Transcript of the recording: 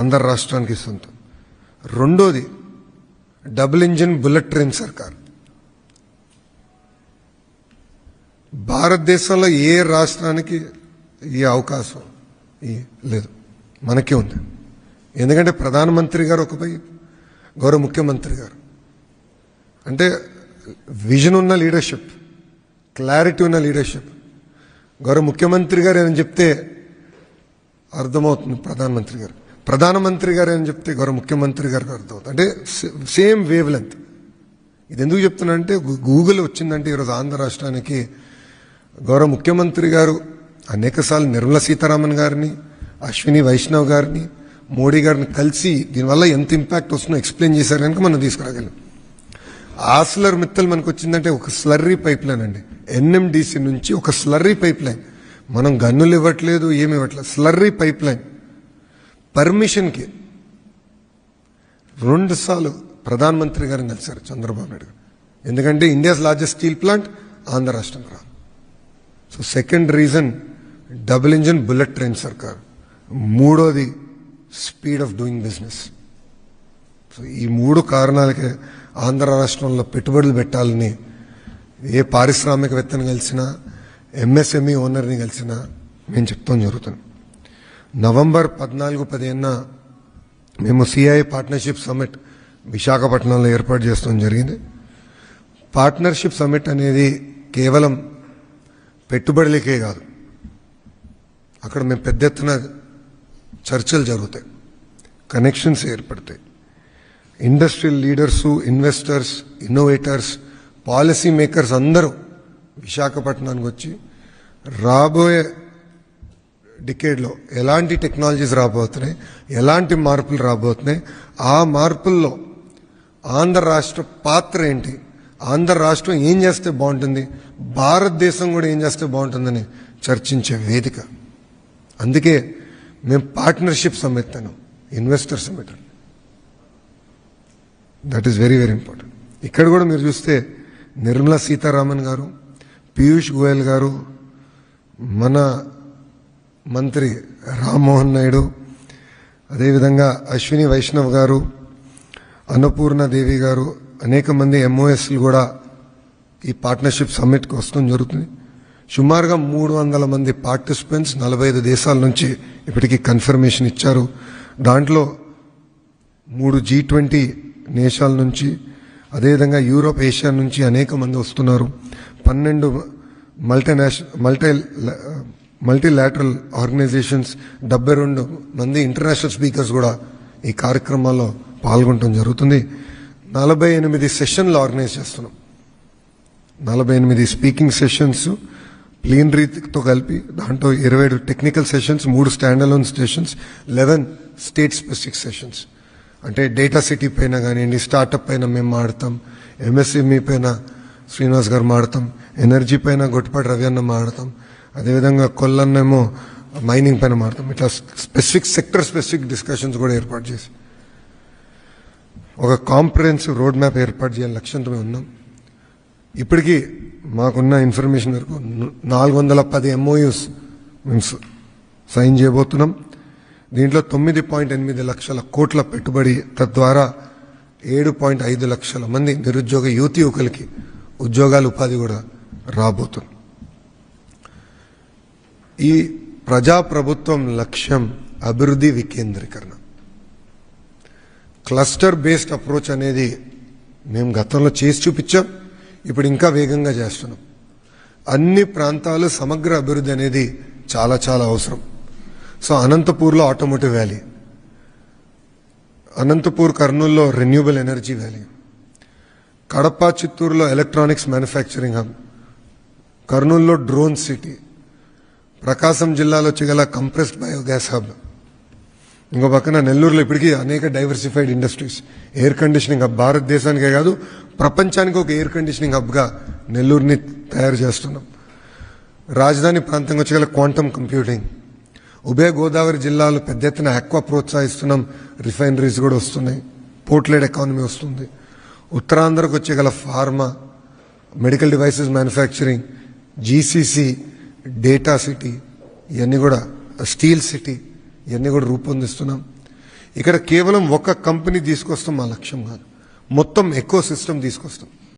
ఆంధ్ర రాష్ట్రానికి సొంతం. రెండోది డబుల్ ఇంజిన్ బుల్లెట్ ట్రైన్ సర్కార్. భారతదేశంలో ఏ రాష్ట్రానికి ఈ అవకాశం లేదు, మనకే ఉంది. ఎందుకంటే ప్రధానమంత్రి గారు ఒకపై, గౌరవ ముఖ్యమంత్రి గారు అంటే విజన్ ఉన్న లీడర్షిప్, క్లారిటీ ఉన్న లీడర్షిప్. గౌరవ ముఖ్యమంత్రి గారు ఏమని చెప్తే అర్థమవుతుంది ప్రధానమంత్రి గారు ఏమని చెప్తే గౌరవ ముఖ్యమంత్రి గారికి అర్థమవుతుంది. అంటే సేమ్ వేవ్ లెంత్. ఇది ఎందుకు చెప్తున్నానంటే గూగుల్ వచ్చిందంటే ఈరోజు ఆంధ్ర రాష్ట్రానికి గౌరవ ముఖ్యమంత్రి గారు అనేకసార్లు నిర్మలా సీతారామన్ గారిని, అశ్విని వైష్ణవ్ గారిని, మోడీ గారిని కలిసి దీనివల్ల ఎంత ఇంపాక్ట్ వస్తుందో ఎక్స్ప్లెయిన్ చేశారు కనుక మనం తీసుకురాగలం. ఆస్లర్ మిత్తల్ మనకు వచ్చిందంటే ఒక స్లర్రీ పైప్ లైన్ అండి. ఎన్ఎండిసి నుంచి ఒక స్లర్రీ పైప్ లైన్. మనం గన్నులు ఇవ్వట్లేదు, ఏమి ఇవ్వట్లేదు, స్లర్రీ పైప్ లైన్ పర్మిషన్కి 2 సార్లు ప్రధానమంత్రి గారిని కలిశారు చంద్రబాబు నాయుడు గారు. ఎందుకంటే India's largest steel plant Andhra రాష్ట్రం రా. So second reason double engine bullet train సర్కార్. మూడోది speed of doing business. So ఈ 3 కారణాలకే ఆంధ్ర రాష్ట్రంలో పెట్టుబడులు పెట్టాలని ఏ పారిశ్రామికవేత్తని కలిసినా, ఎంఎస్ఎంఈ ఓనర్ని కలిసినా మేము చెప్తాం జరుగుతుంది. నవంబర్ 14-15 మేము సిఐ పార్ట్నర్షిప్ సమ్మిట్ విశాఖపట్నంలో ఏర్పాటు చేస్తాం జరిగింది. పార్ట్నర్షిప్ సమ్మిట్ అనేది కేవలం పెట్టుబడులకే కాదు, అక్కడ మేము పెద్ద ఎత్తున చర్చలు జరుగుతాయి, కనెక్షన్స్ ఏర్పడతాయి. Industrial leaders, investors, innovators, policy makers అందరూ విశాఖపట్నానికి వచ్చి రాబోయే డికేడ్లో ఎలాంటి టెక్నాలజీస్ రాబోతున్నాయి, ఎలాంటి మార్పులు రాబోతున్నాయి, ఆ మార్పుల్లో ఆంధ్ర రాష్ట్ర పాత్ర ఏంటి, ఆంధ్ర రాష్ట్రం ఏం చేస్తే బాగుంటుంది, భారతదేశం కూడా ఏం చేస్తే బాగుంటుందని చర్చించే వేదిక. అందుకే మేము partnership summit Anu, investor summit. That is very very important. ఇక్కడ కూడా మీరు చూస్తే నిర్మలా సీతారామన్ గారు, పీయూష్ గోయల్ గారు, మన మంత్రి రామ్మోహన్ నాయుడు, అదేవిధంగా అశ్విని వైష్ణవ్ గారు, అన్నపూర్ణాదేవి గారు, అనేక మంది ఎంఓఎస్లు కూడా ఈ పార్ట్నర్షిప్ సమ్మిట్కి వస్తూ జరుగుతుంది. సుమారుగా 300 మంది పార్టిసిపెంట్స్ 45 దేశాల నుంచి ఇప్పటికీ కన్ఫర్మేషన్ ఇచ్చారు. దాంట్లో 3 G20 దేశాల నుంచి, అదేవిధంగా యూరోప్, ఏషియా నుంచి అనేక మంది వస్తున్నారు. 12 మల్టీలాటరల్ ఆర్గనైజేషన్స్, 72 మంది ఇంటర్నేషనల్ స్పీకర్స్ కూడా ఈ కార్యక్రమాల్లో పాల్గొనడం జరుగుతుంది. 48 సెషన్లు ఆర్గనైజ్ చేస్తున్నాం. 48 స్పీకింగ్ సెషన్స్ ప్లీనరీతో కలిపి, దాంట్లో 27 technical sessions, 3 stand alone sessions, 11 state specific sessions. అంటే డేటా సిటీ పైన కానివ్వండి, స్టార్టప్ పైన మేము మాడతాం, ఎంఎస్ఎంఈ పైన శ్రీనివాస్ గారు మాడతాం, ఎనర్జీ పైన గొట్టిపాటి రవి అన్న మాడతాం, అదేవిధంగా కొల్లన్నేమో మైనింగ్ పైన మాడతాం. ఇట్లా సెక్టర్ స్పెసిఫిక్ డిస్కషన్స్ కూడా ఏర్పాటు చేసి ఒక కాంప్రహెన్సివ్ రోడ్ మ్యాప్ ఏర్పాటు చేయాలని లక్ష్యంతో మేము ఉన్నాం. ఇప్పటికీ మాకున్న ఇన్ఫర్మేషన్ వరకు 410 MOUs మేము సైన్ చేయబోతున్నాం. దీంట్లో 9.8 లక్షల కోట్ల పెట్టుబడి, తద్వారా 7.5 లక్షల మంది నిరుద్యోగ యువకులకి ఉద్యోగాలు, ఉపాధి కూడా రాబోతుంది. ఈ ప్రజాప్రభుత్వం లక్ష్యం అభివృద్ధి వికేంద్రీకరణ. క్లస్టర్ బేస్డ్ అప్రోచ్ అనేది మేము గతంలో చేసి చూపించాం, ఇప్పుడు ఇంకా వేగంగా చేస్తున్నాం. అన్ని ప్రాంతాలు సమగ్ర అభివృద్ధి అనేది చాలా చాలా అవసరం. సో అనంతపూర్లో ఆటోమోటివ్ వ్యాలీ, అనంతపూర్ కర్నూలులో రెన్యూబుల్ ఎనర్జీ వ్యాలీ, కడప చిత్తూరులో ఎలక్ట్రానిక్స్ మ్యానుఫ్యాక్చరింగ్ హబ్, కర్నూలులో డ్రోన్ సిటీ, ప్రకాశం జిల్లాలో చిగల కంప్రెస్డ్ బయోగ్యాస్ హబ్, ఇంకో పక్కన నెల్లూరులో ఇప్పటికీ అనేక diversified industries, air conditioning hub. భారతదేశానికే కాదు ప్రపంచానికి ఒక ఎయిర్ కండిషనింగ్ హబ్గా నెల్లూరుని తయారు చేస్తున్నాం. రాజధాని ప్రాంతంగా వచ్చి క్వాంటమ్ కంప్యూటింగ్, ఉభయ గోదావరి జిల్లాలో పెద్ద ఎత్తున ఆక్వా ప్రోత్సహిస్తున్నాం, రిఫైనరీస్ కూడా వస్తున్నాయి, పోర్ట్లెడ్ ఎకానమీ వస్తుంది. ఉత్తరాంధ్రకు వచ్చే pharma, medical devices manufacturing, GCC, data city, ఇవన్నీ కూడా స్టీల్ సిటీ, ఇవన్నీ కూడా రూపొందిస్తున్నాం. ఇక్కడ కేవలం ఒక కంపెనీ తీసుకొస్తాం మా లక్ష్యం కాదు, మొత్తం ఎకో సిస్టమ్ తీసుకొస్తాం.